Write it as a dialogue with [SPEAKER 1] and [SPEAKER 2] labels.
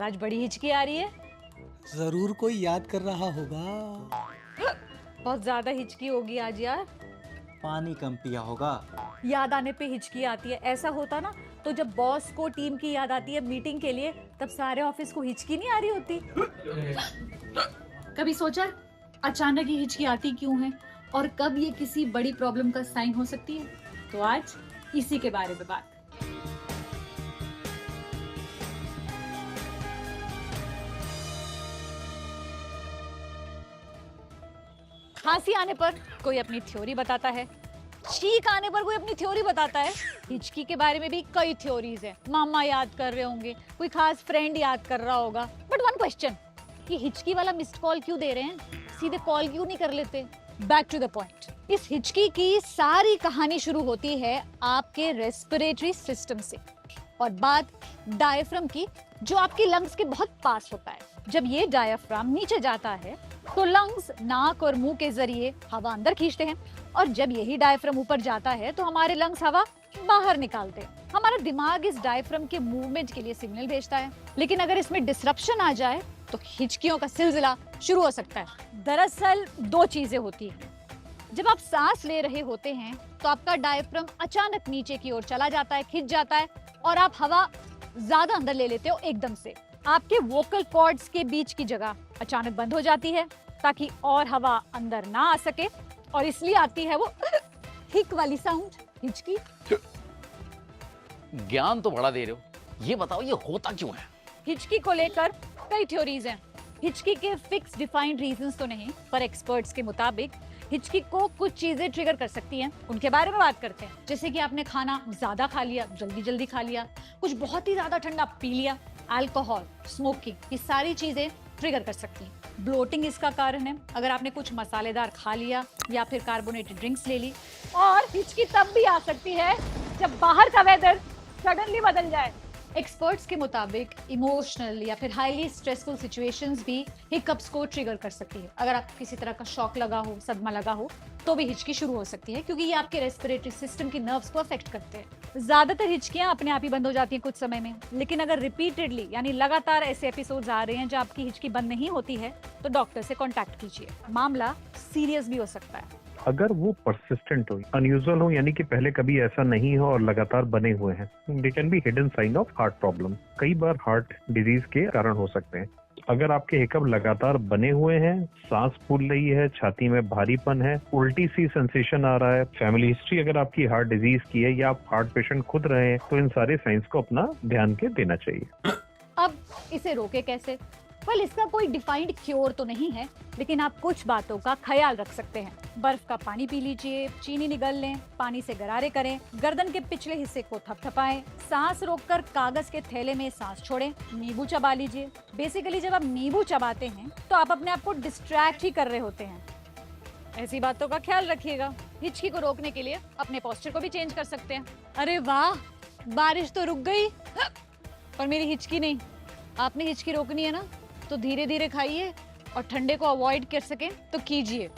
[SPEAKER 1] पर आज बड़ी हिचकी आ रही है।
[SPEAKER 2] जरूर कोई याद कर रहा होगा।
[SPEAKER 1] बहुत ज्यादा हिचकी होगी आज यार।
[SPEAKER 3] पानी कम पिया होगा।
[SPEAKER 1] याद आने पे हिचकी आती है, ऐसा होता ना तो जब बॉस को टीम की याद आती है मीटिंग के लिए, तब सारे ऑफिस को हिचकी नहीं आ रही होती। कभी सोचा अचानक ही हिचकी आती क्यों है और कब ये किसी बड़ी प्रॉब्लम का साइन हो सकती है? तो आज इसी के बारे में बात। खांसी आने पर कोई अपनी थ्योरी बताता है, छींक आने पर कोई अपनी थ्योरी बताता है। हिचकी के बारे में भी कई थ्योरीज है। मामा याद कर रहे होंगे, कोई खास फ्रेंड याद कर रहा होगा। बट वन क्वेश्चन, कि हिचकी वाला मिस्ड कॉल क्यों दे रहे हैं, सीधे कॉल क्यों नहीं कर लेते? Back to the point. इस हिचकी की सारी कहानी शुरू होती है आपके रेस्पिरेटरी सिस्टम से और बात डायफ्राम की, जो आपकी लंग्स के बहुत पास होता है। जब ये डायफ्राम नीचे जाता है तो लंग्स नाक और मुंह के जरिए हवा अंदर खींचते हैं और जब यही डायफ्राम ऊपर जाता है तो हमारे लंग्स हवा बाहर निकालते हैं। हमारा दिमाग इस डायफ्राम के मूवमेंट के लिए सिग्नल भेजता है, लेकिन अगर इसमें डिसरप्शन आ जाए तो हिचकियों का सिलसिला शुरू हो सकता है। दरअसल दो चीजें होती हैं। जब आप सांस ले रहे होते हैं तो आपका डायफ्राम अचानक नीचे की ओर चला जाता है, खिंच जाता है और आप हवा ज्यादा अंदर ले लेते हो एकदम से। आपके वोकल कॉर्ड्स के बीच की जगह अचानक बंद हो जाती है ताकि और हवा अंदर ना आ सके, और इसलिए आती है वो हिक वाली साउंड, हिचकी।
[SPEAKER 4] ज्ञान तो बड़ा दे रहे हो, ये बताओ ये होता क्यों है?
[SPEAKER 1] हिचकी को लेकर कई थ्योरीज हैं। हिचकी के फिक्स डिफाइंड रीजंस तो नहीं, पर एक्सपर्ट्स के मुताबिक हिचकी को कुछ चीजें ट्रिगर कर सकती हैं। उनके बारे में बात करते हैं। जैसे कि आपने खाना ज्यादा खा लिया, जल्दी जल्दी खा लिया, कुछ बहुत ही ज्यादा ठंडा पी लिया, अल्कोहल, स्मोकिंग, ये सारी चीजें ट्रिगर कर सकती हैं। ब्लोटिंग इसका कारण है, अगर आपने कुछ मसालेदार खा लिया या फिर कार्बोनेटेड ड्रिंक्स ले ली। और हिचकी तब भी आ सकती है जब बाहर का वेदर सडनली बदल जाए। एक्सपर्ट्स के मुताबिक इमोशनल या फिर हाईली स्ट्रेसफुल सिचुएशंस भी हिकअप्स को ट्रिगर कर सकती है। अगर आप किसी तरह का शॉक लगा हो, सदमा लगा हो, तो भी हिचकी शुरू हो सकती है, क्योंकि ये आपके रेस्पिरेटरी सिस्टम की नर्व्स को अफेक्ट करते हैं। ज्यादातर हिचकियां अपने आप ही बंद हो जाती हैं कुछ समय में, लेकिन अगर रिपीटेडली यानी लगातार ऐसे एपिसोड्स आ रहे हैं जब आपकी हिचकी बंद नहीं होती है तो डॉक्टर से कॉन्टैक्ट कीजिए। मामला सीरियस भी हो सकता है।
[SPEAKER 5] अगर वो परसिस्टेंट हो, अनयूजुअल हो, यानी कि पहले कभी ऐसा नहीं हो और लगातार बने हुए हैं, they can be hidden sign of heart problem. कई बार हार्ट डिजीज के कारण हो सकते हैं। अगर आपके हिकअप लगातार बने हुए हैं, सांस फूल रही है, छाती में भारीपन है, उल्टी सी सेंसेशन आ रहा है, फैमिली हिस्ट्री अगर आपकी हार्ट डिजीज की है या आप हार्ट पेशेंट खुद रहे हैं, तो इन सारे साइंस को अपना ध्यान के देना चाहिए।
[SPEAKER 1] अब इसे रोके कैसे? वेल, इसका कोई डिफाइंड क्योर तो नहीं है, लेकिन आप कुछ बातों का ख्याल रख सकते हैं। बर्फ का पानी पी लीजिए, चीनी निगल लें, पानी से गरारे करें, गर्दन के पिछले हिस्से को थपथपाएं, सांस रोककर कागज के थैले में सांस छोड़ें, नींबू चबा लीजिए। बेसिकली जब आप नींबू चबाते हैं तो आप अपने आप को डिस्ट्रैक्ट ही कर रहे होते हैं। ऐसी बातों का ख्याल रखिएगा। हिचकी को रोकने के लिए अपने पोस्चर को भी चेंज कर सकते हैं। अरे वाह, बारिश तो रुक गई, पर मेरी हिचकी नहीं। आपने हिचकी रोकनी है ना, तो धीरे धीरे खाइए और ठंडे को अवॉइड कर सकें तो कीजिए।